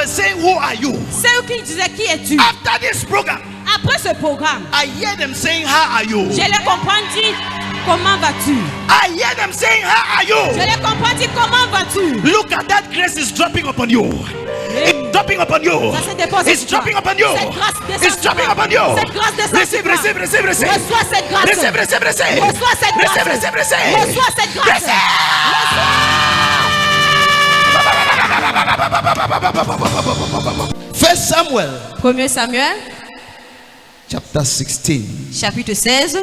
were saying, "Who are you?" Ceux qui disaient qui es-tu? After this program, Après ce programme, I hear them saying, "How are you?" je les comprends dire comment vas-tu? I hear them saying, "How are Je you?" les comprends dire comment vas-tu? Look at that grace is dropping upon you. It's dropping upon you. Ça se dépose It's sur toi. dropping upon you. Cette grâce descend It's sur dropping toi. upon you. Cette grâce descend Receive, sur toi. receive, receive, receive. Reçois cette grâce. Receive, receive, receive. Reçois cette grâce. Receive, receive, receive. Reçois cette grâce. First Samuel 1 Samuel, chapter 16. chapitre 16,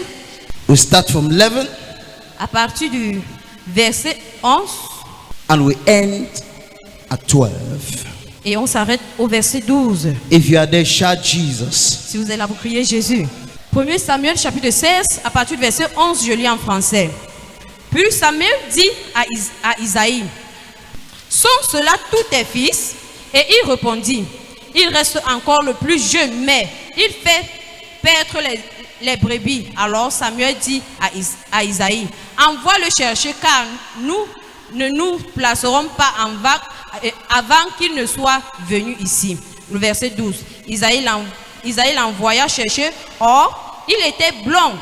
We start from 11 à partir du verset 11 and we end at 12. et on s'arrête au verset 12. If you are there, shout Jesus. Si vous êtes là, vous criez Jésus. 1 Samuel, chapitre 16, à partir du verset 11, je lis en français. Puis Samuel dit à Isaïe, sont cela tous tes fils? Et il répondit, il reste encore le plus jeune, mais il fait perdre les brebis. Alors Samuel dit à Isaïe, envoie le chercher, car nous ne nous placerons pas en vague avant qu'il ne soit venu ici. Le verset 12, Isaïe l'envoya chercher. Or, il était blond,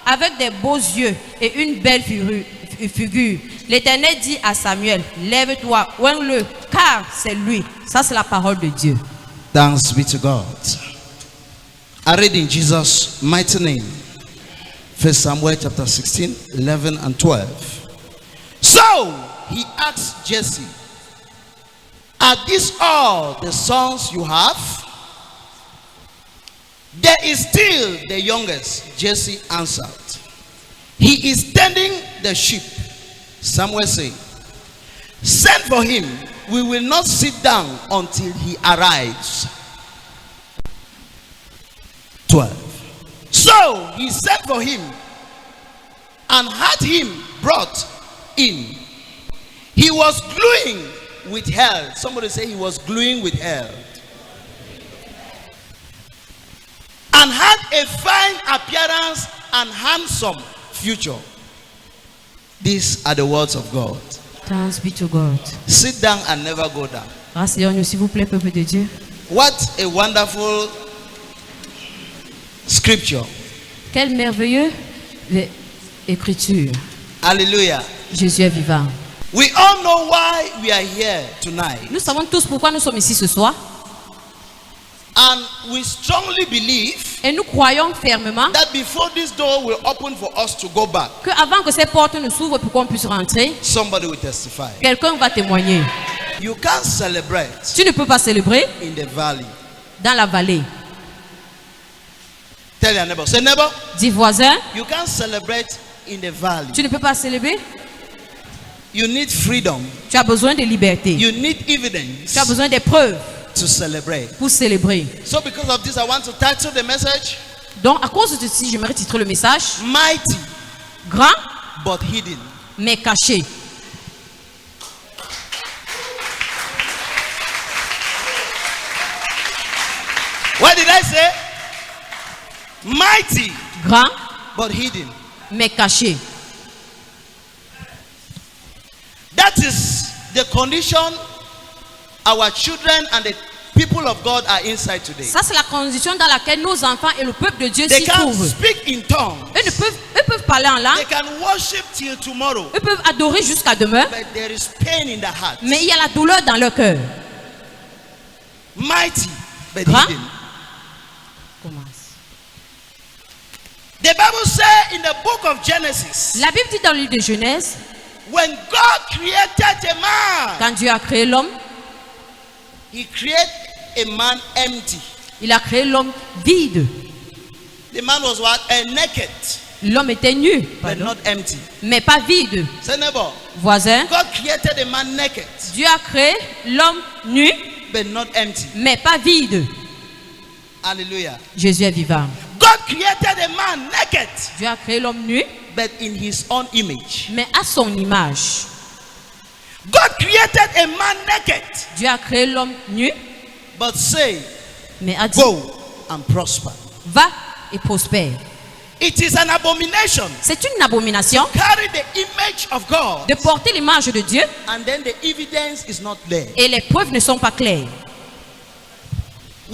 avec des beaux yeux et une belle figure. L'Éternel dit à Samuel, lève-toi, oigne-le, car c'est lui. Ça, c'est la parole de Dieu. Thanks be to God. I read in Jesus' mighty name. 1 Samuel chapter 16, 11 and 12. So he asked Jesse, are these all the sons you have? There is still the youngest, Jesse answered. He is tending the sheep. Samuel said, send for him. We will not sit down until he arrives. 12. So he sent for him and had him brought in. He was gluing with hell. Somebody say he was gluing with hell. And had a fine appearance and handsome future. These are the words of God. Thanks be to God. Sit down and never go down. Rasseyons-nous, s'il vous plaît, peuple de Dieu. What a wonderful scripture. Quelle merveilleuse écriture. Hallelujah. Jésus est vivant. We all know why we are here tonight. Nous savons tous pourquoi nous sommes ici ce soir. And we strongly believe Et nous croyons fermement that before this door will open for us to go back, que avant que ces portes ne s'ouvrent pour qu'on puisse rentrer, somebody will testify. quelqu'un va témoigner. You can't celebrate Tu ne peux pas célébrer in the valley. dans la vallée. Tell your neighbor. Say, neighbor, Dis voisin, you can't celebrate in the valley. tu ne peux pas célébrer. You need freedom. Tu as besoin de liberté. You need evidence Tu as besoin des preuves to celebrate. pour célébrer. So because of this, I want to title the message, Donc, à cause de ceci, j'aimerais titrer le message Mighty grand but hidden. mais caché. What did I say? Mighty Grand but hidden. mais caché. That is the condition our children and the people of God are inside today. Ça, c'est la condition dans laquelle nos enfants et le peuple de Dieu They s'y can trouvent. speak in tongues. Eux peuvent parler en langue. They can worship till tomorrow. Eux peuvent adorer jusqu'à demain. But there is pain in the heart. Mais il y a la douleur dans leur cœur. Mighty but Grand. hidden. Commence. The Bible says in the book of Genesis, La Bible dit dans le livre de Genèse, when God created a man, quand Dieu a créé l'homme, he created a man empty. il a créé l'homme vide. The man was what? Naked, L'homme était nu, but pardon, not empty. mais pas vide. Say neighbor, Voisin, God created a man naked, Dieu a créé l'homme nu, but not empty. mais pas vide. Hallelujah. Jésus est vivant. God created a man naked, Dieu a créé l'homme nu, but in his own image. mais à son image. God created a man naked, Dieu a créé l'homme nu, but say, mais a dit, go and prosper. va et prospère. It is an abomination. C'est une abomination Carry the image of God, de porter l'image de Dieu and then the evidence is not there. et les preuves ne sont pas claires.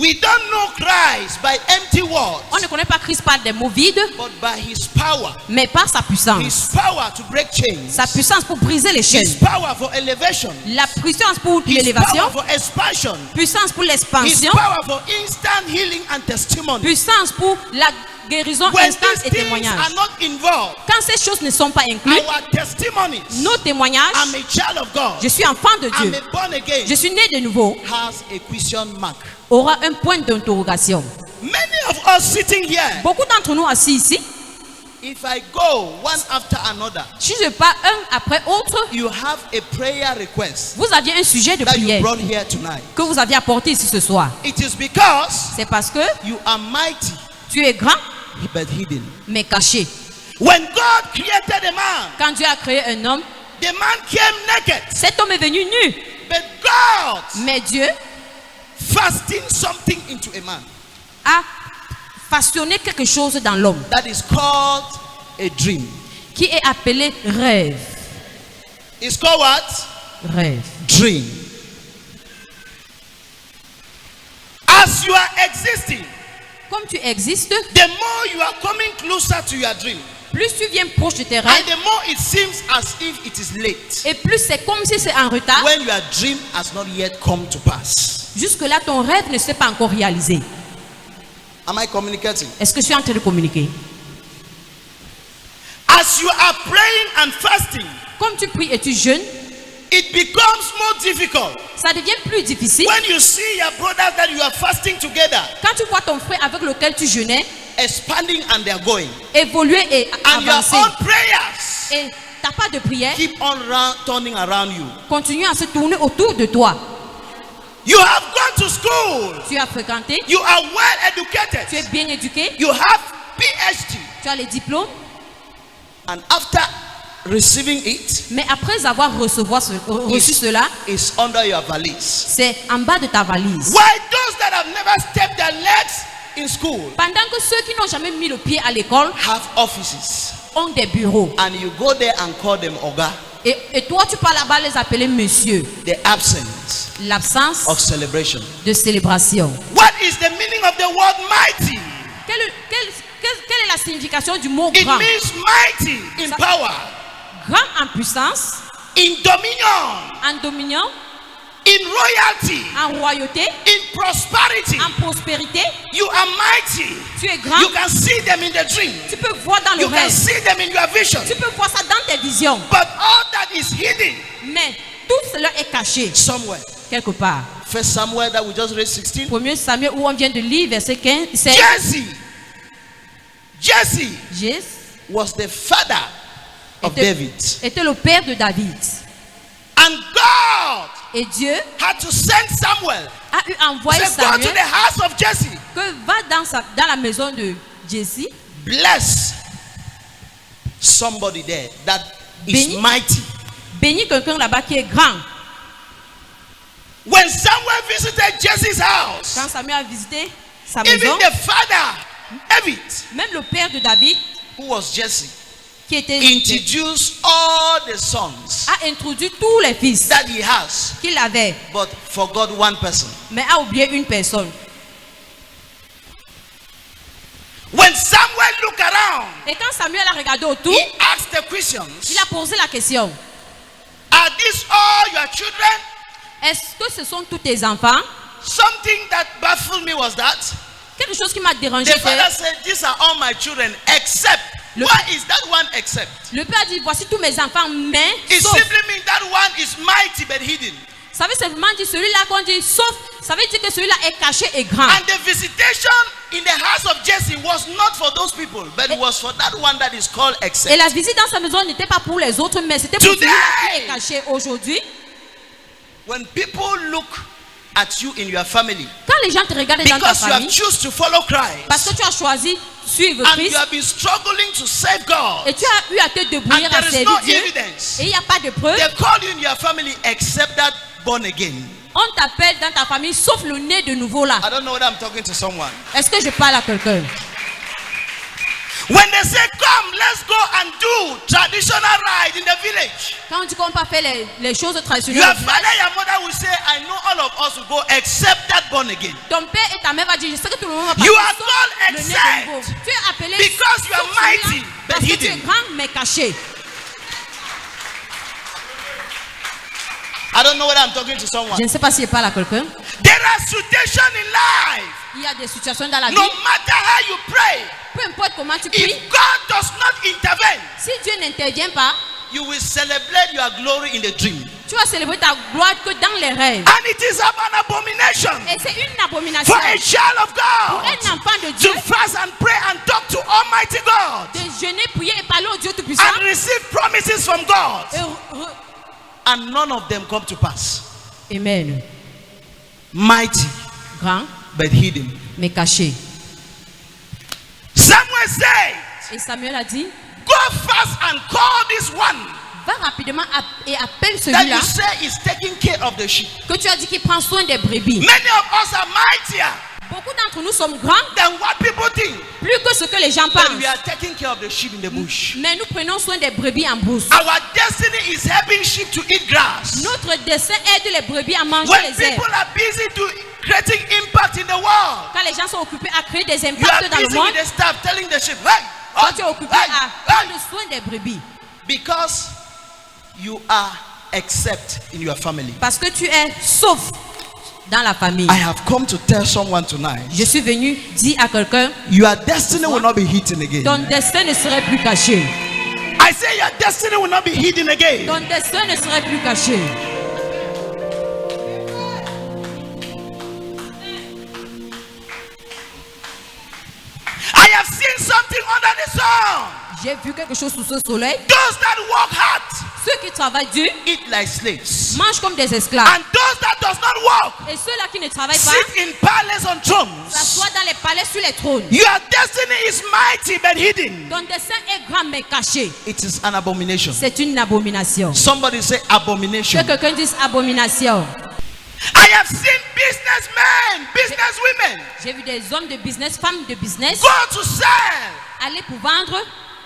We don't know Christ by empty words, On ne connaît pas Christ par des mots vides, but by his power. mais par sa puissance. His power to break chains. Sa puissance pour briser les His chaînes. power for elevation. La puissance pour His l'élévation. power for expansion. Puissance pour His l'expansion. power for instant healing and testimony. Puissance pour la guérison When instante these et things témoignage. are not involved, Quand ces choses ne sont pas incluses, our testimonies, nos témoignages, I'm a child of God, je suis enfant de I'm Dieu, a born again, je suis né de nouveau, has a question mark. aura un point d'interrogation. Many of us sitting here, Beaucoup d'entre nous assis ici, if I go one after another, si je pars un après autre, you have a prayer request vous aviez un sujet de that you prière brought here tonight. que vous aviez apporté ici ce soir. It is because C'est parce que you are mighty tu es grand, but hidden. mais caché. When God created a man, Quand Dieu a créé un homme, the man came naked, cet homme est venu nu. but God Mais Dieu fastened something into a man a façonné quelque chose dans l'homme that is called a dream. qui est appelé rêve. It's called what? Rêve. Dream. As you are existing, Comme tu existes, the more you are coming closer to your dream, plus tu viens proche de tes and rêves, the more it seems as if it is late et plus c'est comme si c'est en retard. when your dream has not yet come to pass. Jusque-là, ton rêve ne s'est pas encore réalisé. Am I communicating? Est-ce que je suis en train de communiquer? As you are praying and fasting, Comme tu pries et tu jeûnes, it becomes more difficult ça devient plus difficile. when you see your brothers that you are fasting together Quand tu vois ton frère avec lequel tu jeûnais expanding and they are going, évoluer et and your avancer, own prayers et t'as pas de prière, keep on turning around you. continue à se tourner autour de toi. You have gone to school, Tu as fréquenté, you are well tu educated, es bien éduqué, you have PhD, tu as les diplômes, and after receiving it, mais après avoir reçu cela, it's under your valise. c'est en bas de ta valise. Why those that have never stepped their legs in school Pendant que ceux qui n'ont jamais mis le pied à l'école have offices, ont des bureaux. and you go there and call them Oga, Et toi, tu pars là-bas les appeler monsieur. the absence L'absence of celebration. de célébration. What is the meaning of the word mighty? Quelle est la signification du mot It grand? means mighty in power, Grand en puissance, in dominion, en dominion, in royalty, en royauté, in prosperity. en prospérité. You are mighty. Tu es grand. You can see them in the dream. Tu peux voir dans le You can rêve. see them in your vision. Tu peux voir ça dans tes visions. But all that is hidden Mais tout cela est caché somewhere. quelque part. First Samuel that we just read 16. 1er Samuel où on vient de lire verset 15. C'est Jesse was the father of David. était le père de David. And God Et Dieu had to send Samuel. a eu envoyé Say, go to Samuel the house of Jesse. que va dans la maison de Jesse. Bless somebody there that is Bénis. mighty. Bénis quelqu'un là-bas qui est grand. When Samuel visited Jesse's house, Quand Samuel a visité sa even maison, the father, David, même le père de David, who was Jesse, qui était introduced all the sons a introduit tous les fils that he has, qu'il avait, but forgot one person. mais a oublié une personne. When Samuel looked around, Et quand Samuel a regardé autour, he asked the questions. il a posé la question: Are these all your children? est-ce que ce sont tous tes enfants? Something that baffled me was that Quelque chose qui m'a dérangé, the father c'est said, these are all my children except. Le- Why is that one except? le père a dit: voici tous mes enfants, mais It sauf. simply means that one is mighty but hidden. Ça veut simplement dire celui-là qu'on dit sauf. Ça veut dire que celui-là est caché et grand. And the visitation in the house of Jesse was not for those people, but it was for that one that is called Et except. la visite dans sa maison n'était pas pour les autres, mais c'était pour Today. celui-là qui est caché aujourd'hui. When people look at you in your family, Quand les gens te regardent dans ta because you have famille, choose to follow parce Christ, que tu as choisi suivre and you Christ have been struggling to save God, et tu as eu à te débrouiller and à there is servir no Dieu evidence, et il n'y a pas de preuve, they call you in your family except that born again. on t'appelle dans ta famille sauf le nez de nouveau là. I don't know whether I'm talking to someone. Est-ce que je parle à quelqu'un? When they say, come, let's go and do traditional ride in the village, Quand on dit qu'on peut faire les choses traditionnelles, your father, your mother will say, I know all of us will go except that born again. ton père et ta mère va dire, je sais que tout le monde va You partir, are sauf called le né de except nouveau. Tu es appelé because you are sauf celui-là, mighty, but parce que tu es hidden. grand mais caché. I don't know whether I'm talking to someone. Je ne sais pas si je parle à quelqu'un. There are situations in life. Il y a des situations dans la vie, No matter how you pray, peu importe comment tu pries, if God does not intervene, si Dieu n'intervient pas, you will celebrate your glory in the dream. tu vas célébrer ta gloire que dans les rêves. And it is an abomination Et c'est une abomination for a child of pour God un enfant de Dieu to fast and pray and talk to Almighty God de jeûner, prier et parler au Dieu Tout-Puissant. and receive promises from God, Et and none of them come to pass. Amen. Mighty Grand but hidden. mais caché. Samuel said, Et Samuel a dit, go fast and call this one va rapidement et appelle that celui-là you say is taking care of the sheep. que tu as dit qu'il prend soin des brebis. Many of us are mightier Beaucoup d'entre nous sommes grands, than what people think, plus que ce que les gens but pensent. we are taking care of the sheep in the bush. Mais nous prenons soin des brebis en brousse. Our destiny is helping sheep to eat grass. Notre dessein aide les brebis à manger When les herbes. people are busy to creating impact in the world, Quand les gens sont occupés à créer des you are impacts dans le busy monde, with the staff telling the sheep, hey, toi tu es occupé hey, à hey, prendre soin des brebis. because you are except in your family. Parce que tu es sauf dans la famille. I have come to tell someone tonight, Je suis venu dire à quelqu'un, your destiny will not be hidden again. ton destin ne serait plus caché. I say your destiny will not be hidden again. Ton destin ne serait plus caché. I have seen something under the sun. J'ai vu quelque chose sous ce soleil. Those that work hard Ceux qui travaillent dur eat like slaves, mangent comme des esclaves. and those that does not work Et ceux-là qui ne travaillent pas sit in palace on thrones. s'assoient dans les palais sur les trônes. Your destiny is mighty but hidden. Ton destin est grand mais caché. It is an abomination. C'est une abomination. Somebody say abomination. Que quelqu'un dise abomination. I have seen businessmen, businesswomen J'ai vu des hommes de business, femmes de business go to sell, aller pour vendre.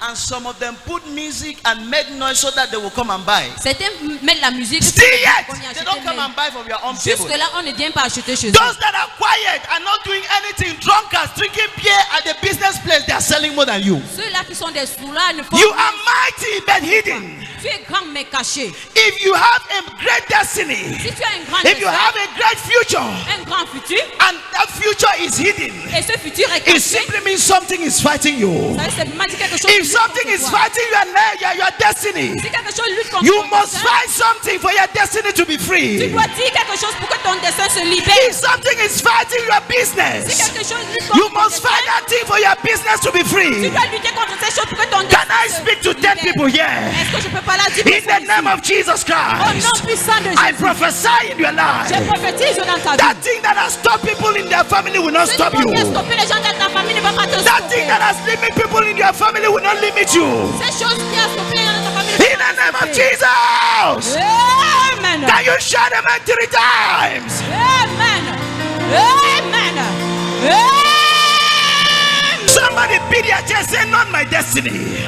and some of them put music and make noise so that they will come and buy. Certains mettent la musique. Still yet, qu'on y they achète, don't come mais and buy from your own table. jusque-là, on ne vient pas acheter chez eux. Those that are quiet and not doing anything, drunkards drinking beer at the business place, they are selling more than you. Ceux-là qui sont des sous-là ne font You are mighty but hidden. Tu es grand mais caché. If you have a great destiny, Si tu as un grand if you destin, have a great future, un grand futur, and that future is hidden, et ce futur est it caché, simply means something is fighting you. ça veut simplement dire quelque chose If lutte something contre is toi. fighting your destiny, Si quelque chose lutte contre you ton must destin, find something for your destiny to be tu free. dois dire quelque chose pour que ton destin se libère. If something is fighting your Si business, quelque chose lutte contre you ton must destin, find that thing for your business to be tu free. dois lutter contre ces choses pour que ton Can destin I se speak to 10 libère. people here? Est-ce que je peux parler à 10 In the personnes name ici? of Jesus Au Christ, nom puissant de I Jésus, prophesy in your je life. prophétise dans ta vie. That thing that has stopped people in their family will not Ce stop qui you. va stopper les gens dans ta famille ne va pas te That thing stopper. that has limited people in your family will not limit you. Ces choses qui ont stoppé les gens dans ta famille In the name of Jesus. Amen. Can you shout amen 3 times? Amen. Amen. Amen. Somebody beat your chest, say, not my destiny.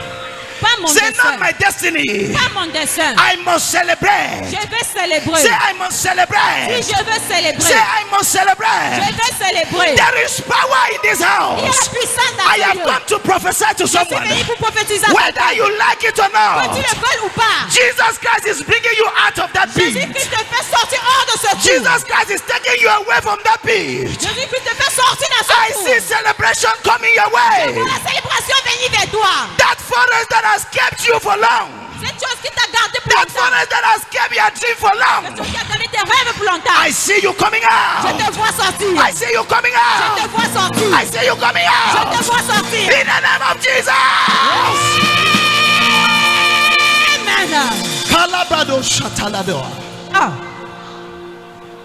Pas mon Say, not destin. my destiny. Pas mon destin. I must celebrate. Je vais célébrer. Say, I must Si celebrate. je veux célébrer, Say, I must je celebrate. vais célébrer. There is power in this Il y a house. la puissance dans I ce have lieu. come to prophesy to Je suis someone. venu pour prophétiser à Whether quelqu'un. you like it or Que tu not, le veuilles ou pas. Jesus Christ is bringing you out of that pit. Jésus-Christ te fait sortir hors de ce trou. Jesus Christ is taking you away from that pit. Jésus-Christ te fait sortir dans I ce trou. see celebration coming your Je way. vois la célébration venir vers toi. That forest that has kept you for long. Cette chose qui t'a gardé pour That longtemps. forest that has kept your dream for Cette long. chose qui a donné tes rêves pour longtemps. I see you coming Je out. te vois sortir. I see you coming Je te out. vois sortir. I see you coming Je te out. vois sortir. In the name of Jesus. Amen. Kalabado shatalado. Ah,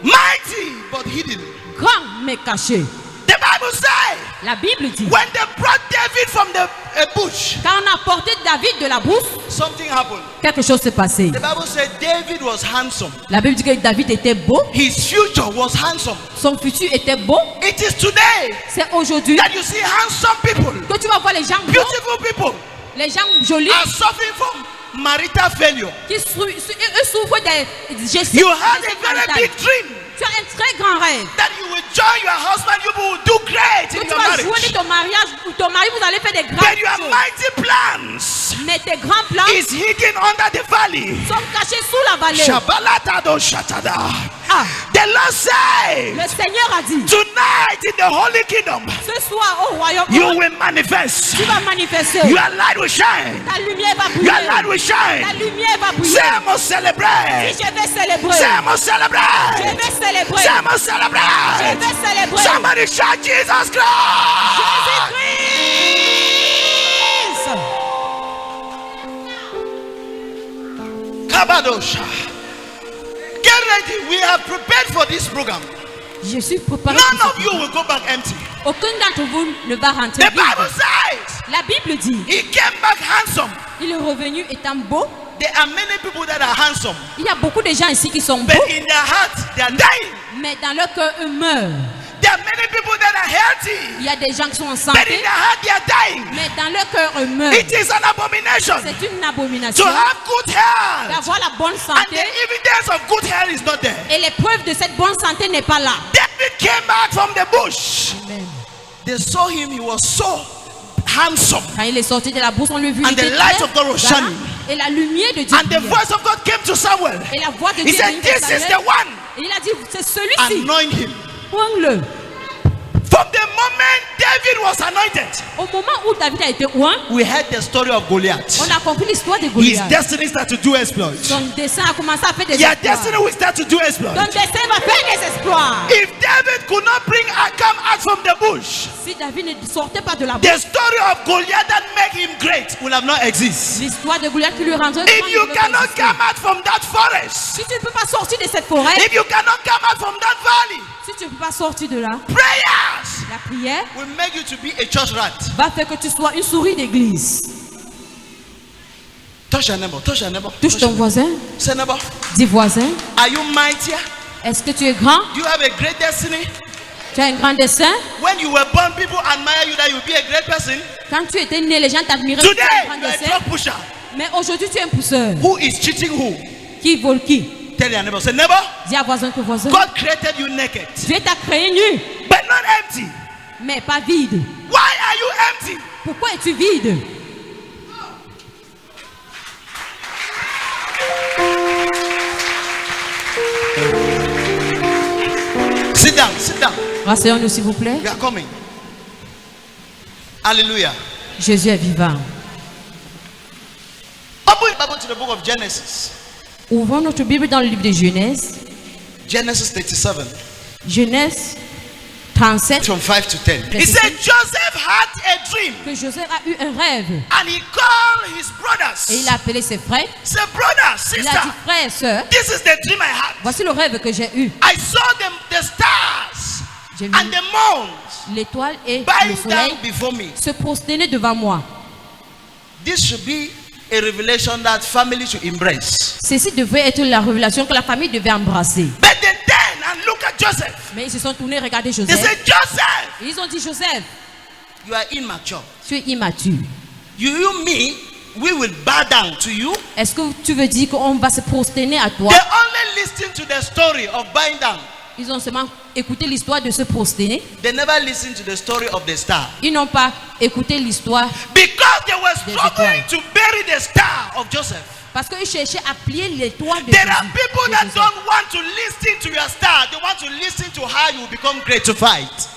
Mighty but hidden. grand mais caché. The Bible says La Bible dit, when they brought David from the bush, quand on a porté David de la brousse, something happened. quelque chose s'est passé. The Bible said David was handsome. La Bible dit que David était beau, His future was handsome. son futur était beau. It is today C'est aujourd'hui that you see handsome people, que tu vas voir les gens beaux, beautiful people, les gens jolis are suffering from marital failure. qui eux souffrent des gestions. You had a very big dream Tu as un très grand rêve. that you will join your husband, you will do great Que in tu your vas jouer marriage. ton mariage ou ton mari, vous allez faire des But grandes your choses. mighty plans Mais tes grands plans is hidden under the valley. sont cachés sous la vallée. Shabalata do shatada. Ah, The Lord said, le Seigneur a dit, tonight in the Holy Kingdom, ce soir au royaume, you will manifest. tu vas manifester. Your light will shine. Ta lumière va Your light briller. will shine. Ta lumière va briller. Say, I must celebrate. Si je vais célébrer, Say, I must je celebrate. vais célébrer, Say, I must je celebrate. vais célébrer. Somebody shout Jesus Christ. Jésus-Christ. Kabadosha. Get ready. We have prepared for this program. Je suis préparé None pour of you will go back empty. aucun d'entre vous ne va rentrer The vide. Bible says La Bible dit, he came back handsome. il est revenu étant beau. There are many people that are handsome, Il y a beaucoup de gens ici qui sont but beaux, in their heart they are dying. mais dans leur cœur, eux meurent. There are many people that are healthy, Il y a des gens qui sont en but santé, in their heart they are dying. mais dans leur cœur, eux meurent. It is an abomination C'est une to abomination have good health, d'avoir la bonne and santé the evidence of good health is not there. et l'épreuve de cette bonne santé n'est pas là. David came back from the bush. Amen. They saw him, he was so handsome, Quand il est sorti de la bourse, on lui a vu. And il était the light très of God was galant, shining. et la lumière de Dieu. and the brillait. voice of God came to Samuel. Et la voix de He Dieu said, est venue "This vers is the Samuel. one. Et il a dit, c'est celui-ci. Anoint him." Prends-le. From the moment David was anointed, Au moment où David a été oint, we heard the story of Goliath. on a compris l'histoire de His Goliath. destiny started to do exploits. Son destin a commencé à faire des Your exploits. destiny will start to do exploits. Ton destin va faire des exploits. If David could not come out from the bush, Si David ne sortait pas de la the bourse, story of Goliath that made him great will have not exist. l'histoire de Goliath qui lui rendrait If grand you ne peut pas cannot exister. come out from that forest, Si tu ne peux pas sortir de cette forêt, if you cannot come out from that valley, si tu ne peux pas sortir de là, prayers la prière will make you to be a church rat. va faire que tu sois une souris d'église. Touch your neighbor, touch your neighbor. Touche touch ton your voisin, neighbor. Say neighbor, dis voisin, are you mightier? est-ce que tu es grand? Do you have a great destiny? Tu as un grand destin? When you were born, people admire you that you'll be a great person. Quand tu étais né, les gens t'admiraient. que tu Today, as un grand you are a destin. drug pusher. Mais aujourd'hui, tu es un pousseur. Who is cheating who? Qui vole qui? Tell your neighbor, say neighbor, Dis à voisin que voisin. God created you naked, Dieu t'a créé nu, but not empty. mais pas vide. Why are you empty? Pourquoi es-tu vide? Sit down, sit down. Rasseyons-nous, s'il vous plaît. We are coming. Hallelujah. Jésus est vivant. Open your Bible to the book of Genesis. Ouvrons notre Bible dans le livre de Genèse. Genesis 37, Genèse 37. from 5 to 10. He said Joseph had a dream, Que Joseph a eu un rêve. and he called his Et brothers. il a appelé ses frères. Say, brother, Il a dit, sister, frère, sœur, this is the dream I had. voici le rêve que j'ai eu. I saw the stars J'ai vu and the moons l'étoile et le bowing soleil down before me. se prosterner devant moi. This should be a revelation that family should embrace. Ceci devrait être la révélation que la famille devait embrasser. But they turn and look at Joseph. Mais ils se sont tournés regarder They Joseph. said, Joseph, Et ils ont dit, Joseph, you are immature. tu es immature. You mean we will bow down to you? Est-ce que tu veux dire qu'on va se prosterner à toi? They only listen to the story of bowing down. Ils ont seulement écouté l'histoire de se prosterner. They never listen to the story of the star. Ils n'ont pas écouté l'histoire Because they were Des struggling étoiles. to bury the star of Joseph. parce qu'ils cherchaient à plier l'étoile de There are Jésus. people de that Joseph. don't want to listen to your star. They want to listen to how you will become great to fight.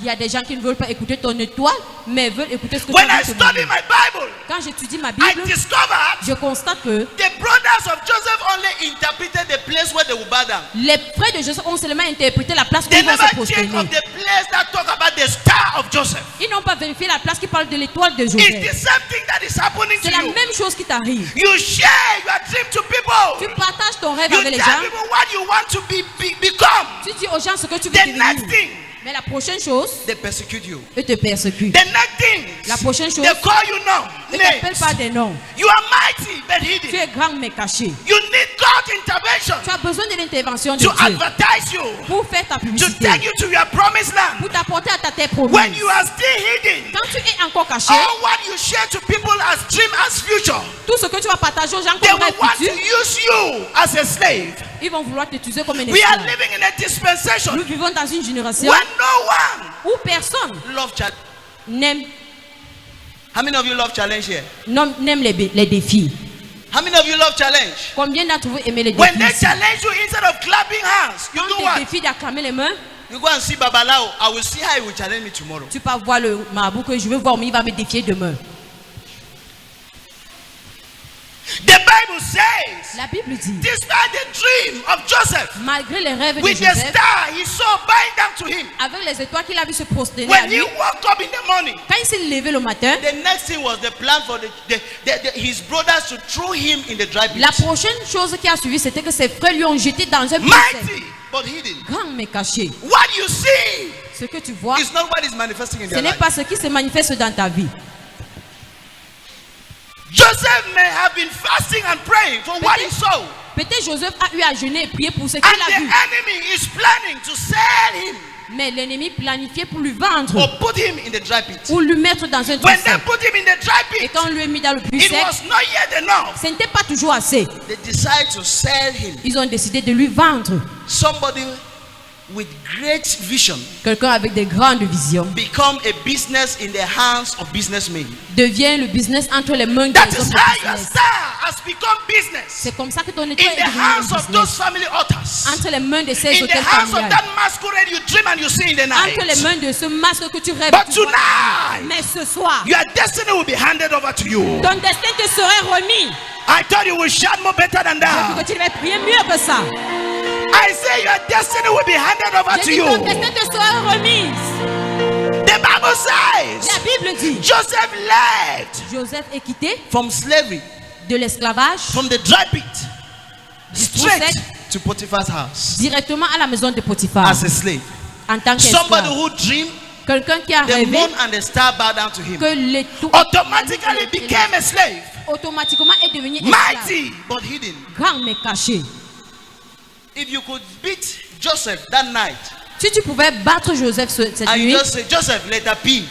Il y a des gens qui ne veulent pas écouter ton étoile, mais veulent écouter ce que When tu as I dit. study my Bible, Quand j'étudie ma I Bible, discovered je constate que the brothers of Joseph only interpreted the place where they will bow down. les frères de Joseph ont seulement interprété la place où They ils vont never se check prosterner. of the place that talk about the star of Joseph. Ils n'ont pas vérifié la place qui parle de l'étoile de It's the Joseph. same thing that is happening to C'est la you. même chose qui t'arrive. You share your dream to Tu people. partages ton rêve You avec les tell gens. people what you want to become. Tu dis aux gens ce que tu veux The devenir. next thing, Mais la prochaine chose, they persecute you. eux te persécutent. The next thing, La prochaine chose, they call you ne t'appellent names. pas des noms. You are mighty but Tu hidden. es grand mais caché. You need God's intervention Tu as besoin de l'intervention de to Dieu advertise you, pour faire ta to publicité, take you to your promised land. pour t'apporter à ta terre When promise. you are still hidden, Quand tu es encore caché, all what you share to people as dream as future, tout ce que tu vas partager aux gens they comme will want rêve to futur, use you as a slave. ils vont vouloir t'utiliser comme un We are esclave. living in a dispensation Nous vivons dans une génération when no one où personne love challenge. n'aime How many of you love challenge here? n'aime les défis. How many of you love challenge? Combien d'entre vous aimez les When they défis? challenge you, instead of clapping hands, you Quand do tes what? défis d'acclamer les mains, You go and see Babalao. I will see how he will challenge me tomorrow. tu peux voir le marabout que je veux voir, mais il va me défier demain. The Bible says, La Bible dit, despite the dream of Joseph, malgré les rêves de with the Joseph, star he saw bowing down to him, avec les étoiles qu'il a vu se prosterner à when lui, he woke up in the morning, quand il s'est levé le matin, the next thing was the plan for his brothers to throw him in the dry pit. la prochaine chose qui a suivi, c'était que ses frères lui ont jeté dans un puits sec, Mighty, but hidden. grand mais caché. What you see Ce que tu vois, is not what is manifesting in ce their n'est life. pas ce qui se manifeste dans ta vie. Joseph may have been fasting and praying for what he saw. Peut-être Joseph a eu à jeûner et prier pour ce And qu'il a the vu. enemy is planning to sell him Mais l'ennemi planifiait pour lui vendre, or put him in the dry pit. pour lui mettre dans un trou When they sec. put him in the dry Et pit, quand on lui a mis dans le puits it sec, was not yet enough. ce n'était pas toujours assez. They decided to sell him. Ils ont décidé de lui vendre. Somebody with great vision Quelqu'un avec des grandes visions become a business in the hands of businessmen. devient le business entre les mains des That hommes is de how your business. star has become business C'est comme ça que ton in étoile est the devenue hands un of those business. family altars, Entre les mains de ces in the hôtels hands of familiales. that masquerade you dream and you see in the Entre les night. mains de ce masque que tu rêves. But tu vois. tonight, Mais ce soir, your destiny will be handed over to you. ton destin te serait remis. I thought you will shout more better than Que that. tu devais prier mieux que ça. I say your destiny will be handed over J'ai to dit you. ton destin te sera remis. The Bible says La Bible dit, Joseph left Joseph est quitté from slavery, de l'esclavage from the dry pit, du trou straight sec to Potiphar's house directement à la maison de Potiphar as a slave. en tant Somebody qu'esclave. who dreamed, Quelqu'un qui a the rêvé moon and the star bow down to him, que l'étoile automatically became a slave. automatiquement est devenu esclave. Mighty but hidden. Grand mais caché. If you could beat Joseph that night Si tu pouvais battre Joseph cette and you nuit just say, Joseph, let her be,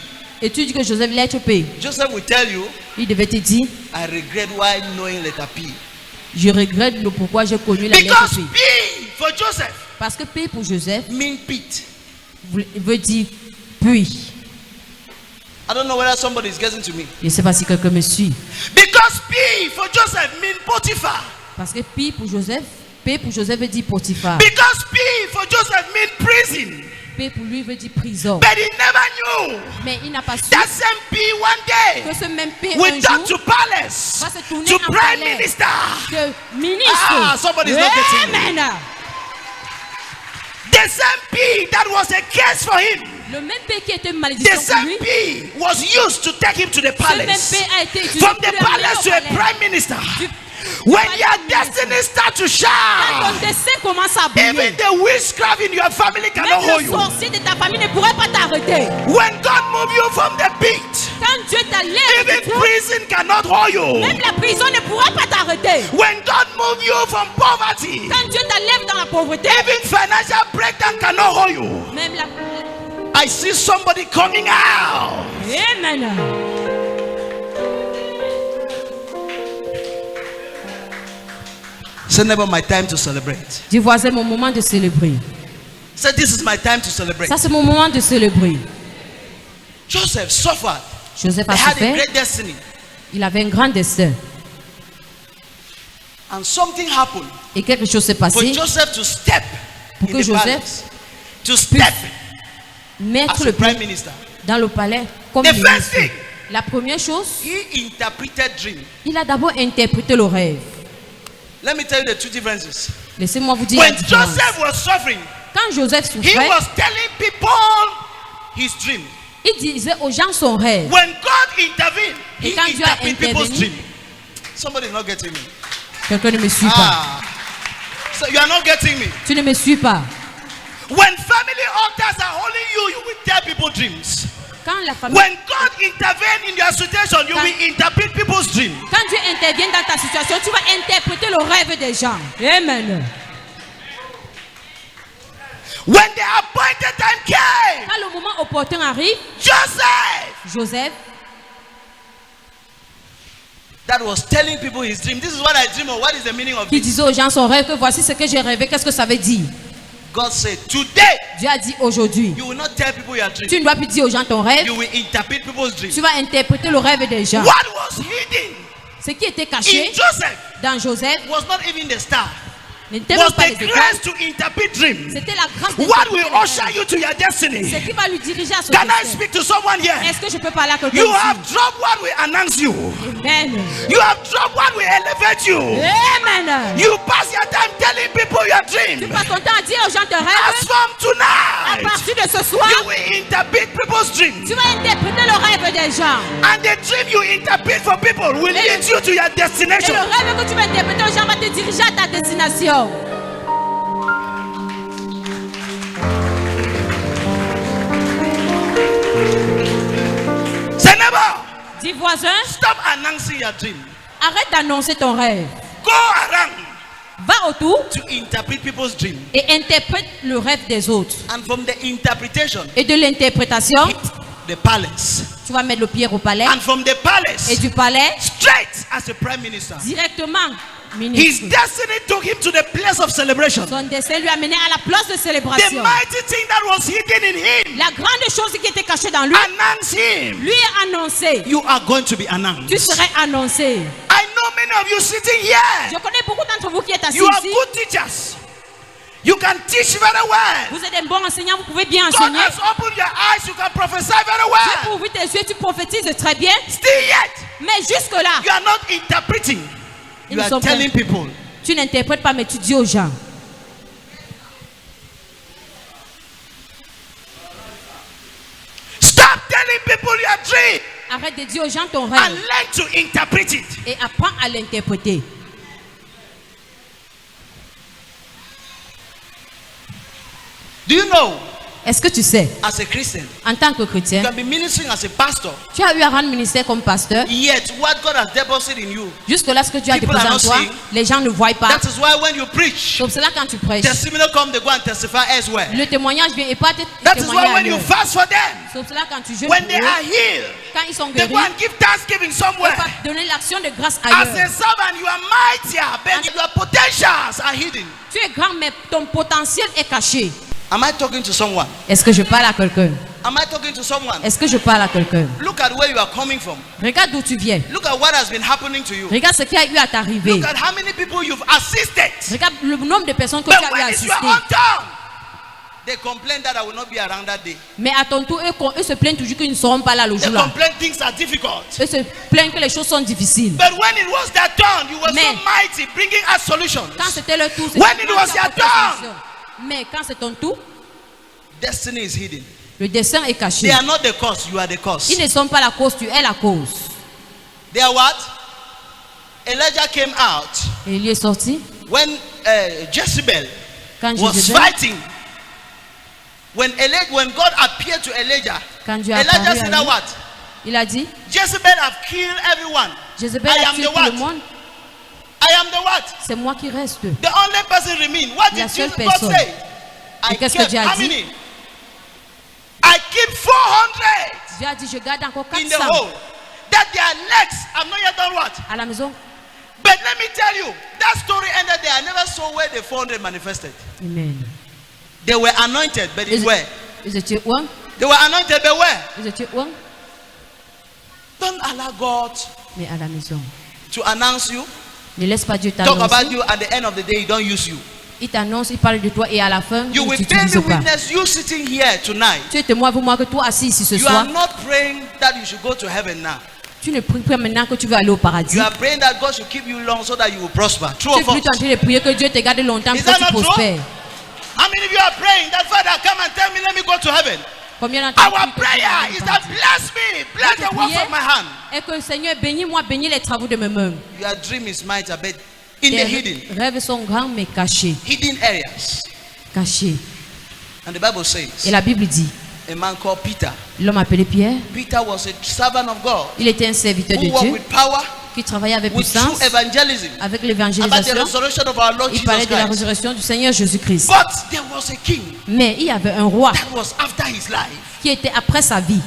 et tu dis que Joseph l'être payé, Joseph will tell you, il devait te dire, I regret why knowing let her be. je regrette le pourquoi j'ai connu la lettre Because P. P for Joseph Parce que P pour Joseph mean pit. veut dire puis. I don't know whether somebody is getting to me. Je ne sais pas si quelqu'un me suit. Because P for Joseph mean Potiphar. Parce que P pour Joseph veut dire Potiphar. Because P for Joseph mean prison. P pour lui veut dire prison. But he never knew Mais il n'a pas su that same P one day que ce même P will un talk jour to palace, va se tourner to en prime palais. minister. que ministre. Ah, somebody's not getting me. Amen. The same P that was a curse for him. Le même P qui était une The malédiction pour same lui. P was used to take him to the Ce même palace. P a été utilisé From pour the lui amener palace au to a palais. prime minister. Du- When palais your au ministre. destiny starts to Quand shine, ton destin commence à briller, even the witchcraft in your family cannot même hold le you. sorcier de ta famille ne pourrait pas t'arrêter. When God moves you from the pit, Quand Dieu t'enlève even du trou, prison cannot hold you. même la prison ne pourra pas t'arrêter. When God moves you from poverty, Quand Dieu t'enlève dans la pauvreté, even financial breakdown cannot hold you. même la... I see somebody coming out. Amen. Say, never my time to celebrate. Dis voisin, mon moment de célébrer. Say, this is my time to celebrate. Ça, c'est mon moment de célébrer. Joseph suffered. Joseph He a had a souffert. great destiny. Il avait un grand destin. And something happened Et quelque chose s'est for passé Joseph to step pour in que the Joseph palace. To step mettre as le a prime pied minister. dans le palais comme The ministre. first thing, La première chose, he interpreted dream. il a d'abord interprété le rêve. Let me tell you the two differences. Laissez-moi vous dire la When différence. Joseph was suffering, Quand Joseph he souffrait, was telling people his dream. il disait aux gens son rêve. When God intervened, he Et quand Dieu a interpreted people's intervenu, dream. Somebody is not getting me. Quelqu'un ne me suit pas. Ah, so you are not getting me. Tu ne me suis pas. When family altars are holding you, la famille, When God intervenes in your situation, you will interpret people's dream. quand Dieu intervient dans ta situation, tu vas interpréter le rêve des gens. Amen. When the appointed time came, Quand le moment opportun arrive, Joseph, Joseph, that was telling people his dream. This is what I dream of. What is the meaning of qui this? disait aux gens son rêve, que voici ce que j'ai rêvé, qu'est-ce que ça veut dire? God said, today, Dieu a dit aujourd'hui, you will not tell people your dream. tu ne dois plus dire aux gens ton rêve, You will interpret people's dream. tu vas interpréter le rêve des gens. What was hidden Ce qui était in caché Joseph dans Joseph was not even the star. n'était même Was pas the les grace étoiles, to interpret dreams. c'était la grâce What will d'interpréter le usher rêve. you to your destiny? Ce qui va lui diriger à son Can I destin. speak to someone here? Est-ce que je peux parler à quelqu'un You have ici? dropped what will announce you. Amen. You have dropped what will elevate you. Amen. You pass your time telling people your Tu dream. passes ton temps à dire aux gens ton As rêve. from À tonight, partir de ce soir, you will interpret people's dreams. tu vas interpréter le rêve des gens. And the dream you interpret for people will lead you to your Et le destination. rêve que tu vas interpréter aux gens va te diriger à ta destination. Say neighbor, Dis voisin, stop announcing your dream. arrête d'annoncer ton rêve. Go around Va autour to interpret people's dream. et interprète le rêve des autres. And from the interpretation, Et de l'interprétation, hit the palace. tu vas mettre le pied au palais. And from the Et palace, du palais, straight as a prime minister. directement, His ministre. destiny took him to the place of celebration. Son destin lui a mené à la place de The célébration. mighty thing that was hidden in him, La grande chose qui était cachée dans lui, announce him. lui est annoncé. You are going to be announced. Tu serais annoncé. I know many of you sitting here. Je connais beaucoup d'entre vous qui êtes assis You are ici. good teachers. You can teach very well. Vous êtes des bons enseignants, vous pouvez bien God enseigner. has opened your eyes. You can prophesy very Dieu well. pour ouvrir tes yeux, tu prophétises très bien. Still yet, Mais jusque-là, you are not interpreting. Ils You ne sont are pas- telling people. tu n'interprètes pas, mais tu dis aux gens. Stop telling people your dream Arrête de dire aux gens ton and rêve learn to interpret it. et apprends à l'interpréter. Do you know, Est-ce que tu sais, as a Christian, en tant que you chrétien, can be ministering as a pastor, tu as eu à rendre ministère comme pasteur. yet what God has deposited in you. Jusque-là, ce que tu as People déposé are en not toi, seeing. les gens ne voient pas. That is why when you preach, C'est pour cela quand tu prêches, testimony come, they go and testify elsewhere. le témoignage vient et pas That is why témoigner when you ailleurs. fast for them, C'est pour cela quand tu jeûnes when pour they eux, are healed, quand ils sont they guéris, go and give thanksgiving ils somewhere. vont donner l'action de grâce As a ailleurs. servant, you are mightier, but your potentials are hidden. Tu es grand, mais ton potentiel est caché. Am I talking to someone? Est-ce que je parle à quelqu'un? Am I talking to someone? Est-ce que je parle à quelqu'un? Look at where you are coming from. Regarde d'où tu viens. Look at what has been happening to you. Regarde ce qui a eu à t'arriver. Look at how many people you've assisted. Regarde le nombre de personnes que But tu as eu à when it's your assister. own turn, they complain that I will not be around that day. Mais à ton tour, eux se plaignent toujours qu'ils ne seront pas là le They jour-là. complain things are difficult. Eux se plaignent que les choses sont difficiles. But when it was their turn, you were so Mais- mighty, bringing us solutions. Quand c'était leur tour, When it toi was qui as your apporté turn. la solution. Mais quand c'est ton tour, Destiny is hidden. le destin est They caché. are not the cause, you are the cause. Ils ne sont pas la cause, tu es la cause. They are what? Elijah came out Et il est sorti when Jezebel quand was Jézabel, fighting. When God appeared to Elijah, quand Dieu a Elijah apparu said à that lui, what? il a dit, Jezebel have killed everyone. Jézabel I a am tué the tout le what? monde, I am the what? c'est moi qui reste. The only person remain. What La did seule God personne. say? I Et qu'est-ce que kept Dieu a how dit? many? I keep 400 Dieu a dit, je garde encore in the 400 hole. That their legs have not yet done what? à la maison. But let me tell you, that story ended there. I never saw where the 400 manifested. Amen. They were anointed, but in where? Ils étaient où? They were anointed, but where? Ils étaient où? Don't allow God Mais à la maison. to announce you, Ne laisse pas Dieu talk about t'annoncer. you. At the end of the day, he don't use you. Il t'annonce, il parle de toi et à la fin, You il ne will t'utilise barely pas. witness you sitting here tonight. Tu es témoin avec moi que toi assis ici ce You are soir, not praying that you should go to heaven now. tu ne pries pas maintenant que tu vas aller au paradis. You are praying that God should keep you long so that you will prosper. True Tu es or false? plutôt en train de prier que Dieu te garde longtemps Is pour que that tu not true? prospères. How many of you are praying that Father come and tell me, let me go to heaven? Combien d'entre vous Our prient que Dieu prayer te is garde that au paradis? bless me, bless the works of my hand. Et que le Seigneur bénis-moi, bénis les travaux de mes mains. Your dream is mighty, but in the Tes hidden rêves sont grands mais cachés. areas. Cachés. And the Bible Et says, la Bible dit, a man called Peter. L'homme appelé Pierre, Peter was a servant of God il était un serviteur de who worked Dieu with power, qui travaillait avec with puissance, true evangelism, avec about the l'évangélisation. resurrection of our Lord Il Jesus parlait de la Christ. résurrection du Seigneur Jésus-Christ. But there was a king Mais il y avait un roi that was after his life. qui était après sa vie.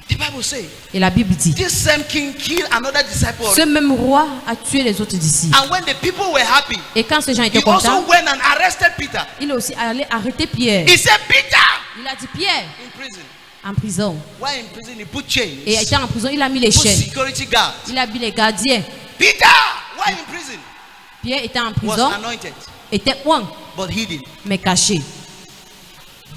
The Bible says Et la Bible dit, this same king killed another disciple. ce même roi a tué les autres disciples. And when the people were happy, Et quand ces gens étaient he also contents, went and arrested Peter. il est aussi allé arrêter Pierre. He said, Peter, Il a dit Pierre in prison. en prison. Why in prison? He put chains. Et étant en prison, il a mis les Put chaînes. security guards. Il a mis les gardiens. Peter, why in prison? Pierre était en Was prison, anointed, était oint, but hidden. mais caché.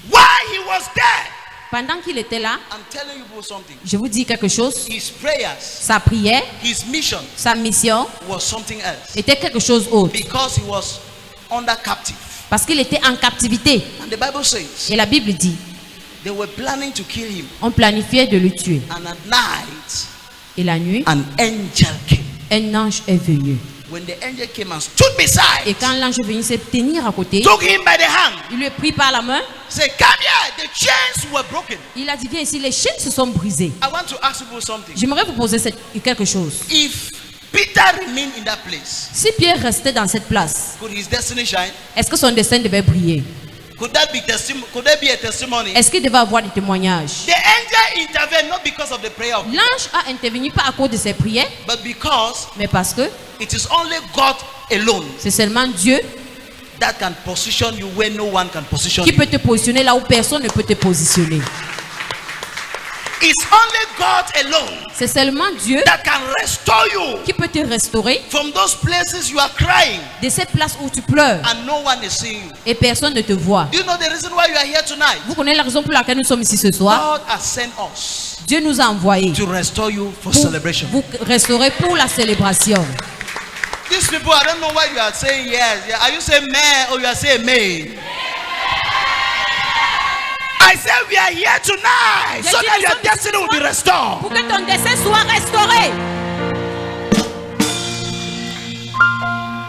Why he was there? Pendant qu'il était là, I'm telling you people something. je vous dis quelque chose. His prayers, Sa prière, his mission sa mission was something else. était quelque chose d'autre. Because he was under captive. Parce qu'il était en captivité. And the Bible says Et la Bible dit, they were planning to kill him. on planifiait de le tuer. And at night, Et la nuit, an angel came. un ange est venu. When the angel came and stood beside, Et quand l'ange est venu se tenir à côté, took him by the hand, il lui a pris par la main. said, come here, the chains were broken. Il a dit, viens ici, les chaînes se sont brisées. I want to ask people something. J'aimerais vous poser quelque chose. If Peter remained in that place, Si Pierre restait dans cette place, could his destiny shine? est-ce que son destin devait briller? Could there be a testimony? Est-ce qu'il devait avoir des témoignages? The angel intervened not because of the prayer of, L'ange a intervenu pas à cause de ses prières, but because mais parce que it is only God alone c'est seulement Dieu that can position you where no one can position qui you. peut te positionner là où personne ne peut te positionner. It's only God alone C'est seulement Dieu that can restore you qui peut te restaurer from those places you are crying de cette place où tu pleures and no one is seeing you. et personne ne te voit. Do you know the reason why you are here tonight? Vous connaissez la raison pour laquelle nous sommes ici ce soir? God has sent us Dieu nous a envoyés to restore you for pour celebration. vous restaurer pour la célébration. These people, I don't know why you are saying yes. Yeah, are you saying man or you are saying me? I said we are here tonight so that your destiny will be restored. Pour que ton destin soit restauré.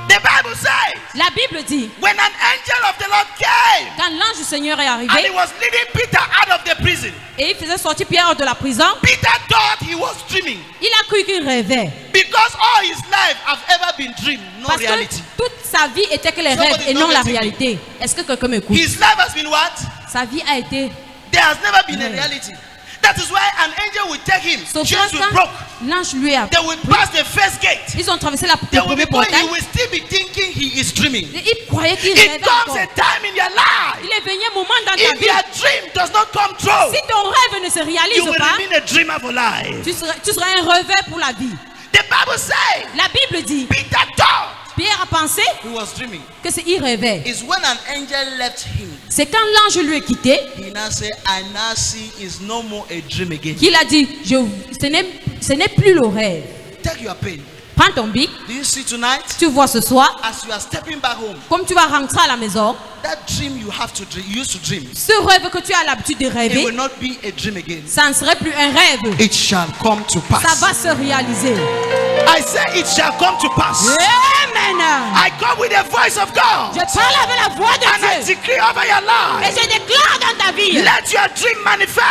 The Bible says La Bible dit, when an angel of the Lord came quand l'ange du Seigneur est and he arrivé was leading Peter out of the prison, et il faisait sortir Pierre de la prison, Peter thought he was dreaming il a cru qu'il rêvait. because all his life have ever been dream, no Parce reality. que toute sa vie était que les Somebody rêves et non know la the réalité. Est-ce que quelqu'un m'écoute? His life has been what? Sa vie a été... There has never been a reality. That is why an angel will take him. Sauf Chains will quand broke. l'ange lui a... They will pass the first gate. Ils ont traversé le They will be premier going. portail. He will still be thinking he is dreaming. Et il croyait qu'il It rêvait comes encore. a time in your life. Il est venu un moment dans ta If vie. your dream does not come true, Si ton rêve ne se you réalise will pas, remain a dreamer for life. tu seras un rêveur pour la vie. The Bible says La Bible dit, Peter thought Pierre a pensé he was dreaming. qu'il rêvait. It's when an angel left him. C'est quand l'ange lui a quitté He now said, I now see is no more a dream again. qu'il a dit, ce n'est plus le rêve. Take your pen. Prends ton bic, Do you see tonight? tu vois ce soir, As you are stepping back home, comme tu vas rentrer à la maison, that dream you have to dream, you used to dream, ce rêve que tu as l'habitude de it will rêver, not be a dream again. ça ne serait plus un rêve. It shall come to Ça pass. va se réaliser. I say it shall come to pass. Amen. I come with the voice of God Je parle avec la voix de and I Dieu. decree over your Et life. je déclare dans ta vie, Let your dream que ton manifest.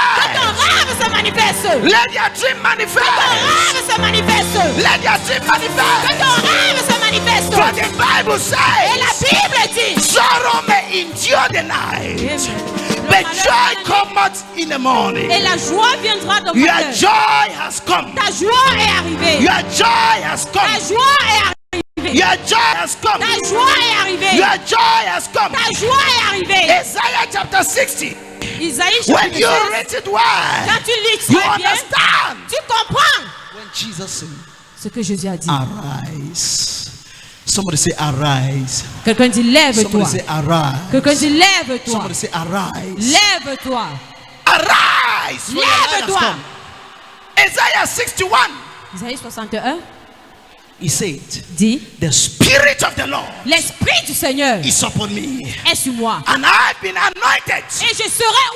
rêve se manifeste. Let your dream Ton manifest. rêve se manifeste. Let your dream Que manifest. ton rêve se manifeste. For the Bible Et la says, Bible dit, sorrow may endure the night, but joy cometh in the morning. et la joie viendra dans ton Your cœur. joy has come. Ta joie est arrivée. Your joy has Ta come. joie est arrivée. Your joy has come. Ta joie est arrivée. Your joy has come. Ta joie est arrivée. Isaiah chapter 60. Isaïe When chapitre you 16. read it well, Quand tu lis you très bien, understand. tu comprends When Jesus said, ce que Jésus a dit. arise. Somebody say arise. Quelqu'un dit lève-toi. Somebody say arise. Quelqu'un dit lève-toi. Somebody say arise. Lève-toi. Arise. For your light has Lève-toi. come. Isaiah 61. Isaïe 61 He said, dit, the spirit of the Lord l'esprit du Seigneur is upon me. est sur moi. And I've been anointed Et je serai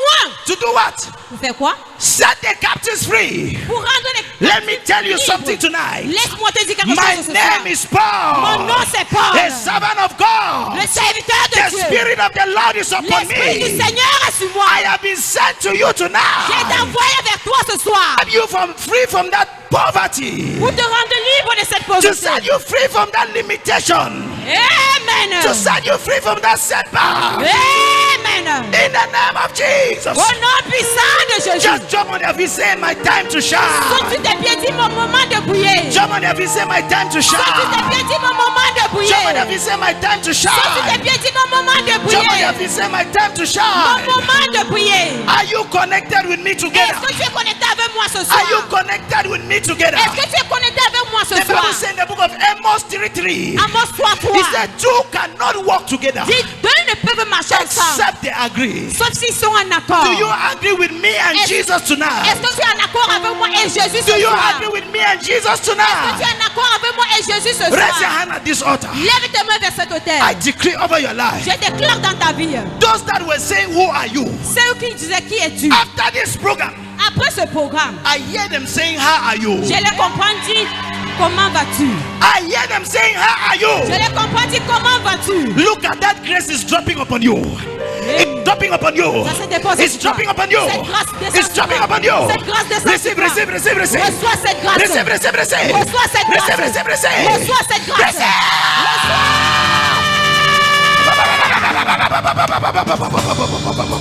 To do what? Pour faire quoi? Set the captives free. Pour rendre les Let me tell you libres. something tonight. Laisse-moi te dire quelque My chose ce name soir. is Paul, Mon nom c'est Paul, a servant of God. le serviteur de The Dieu. Spirit of the Lord is upon L'Esprit du me. Seigneur est sur moi. I have been sent to you J'ai tonight. été envoyé vers toi ce soir Set you free from that poverty. pour te rendre libre de cette To pauvreté. set you free from that limitation. Amen. To set you free from that setback. Amen. In the name of Jesus. Au nom puissant de Jésus. Just jump on your feet, say my time to shine. Saute sur tes pieds, dis mon moment de briller. Jump on your feet, say my time to Saute sur tes shine. pieds, dis mon moment de briller. Jump on your feet, say my time to Saute sur tes shine. pieds, dis mon moment de Jump on your briller. feet, say my time to Mon shine. moment de briller. Are you connected with me Est-ce together? que tu es connecté avec moi ce soir? Are you connected with me together? Est-ce que tu es connecté avec moi ce The soir? Bible says in the book of Amos 3:3, Amos 3:3. he said two cannot walk together Dit deux ne peuvent marcher ensemble except they agree. sauf s'ils sont en accord. Do you agree with me and Est-ce- Jesus Est-ce tonight? que tu es en accord avec moi et Jésus Do ce you soir? agree with me and Jesus Est-ce que tu tonight? es en accord avec moi et Jésus ce Raise your soir? hand at this altar. Lève tes mains vers cet autel. I decree over your life. Je déclare dans ta vie. Those that were saying, who are you? Ceux qui disaient qui es-tu? After this program, Après ce programme, I hear them saying, how are you? je les comprends dire comment vas-tu? I hear them saying, how are Je you? les comprends dire comment vas-tu? Look at that grace is dropping upon you. It's dropping upon you. Ça se dépose It's sur toi. dropping upon you. Cette grâce descend It's sur dropping toi. upon you. Cette grâce descend Receive, sur toi. receive, receive, receive. Reçois cette grâce. Receive, receive, receive. Reçois cette grâce. Receive, receive, receive. Reçois cette grâce. Receive. Reçois.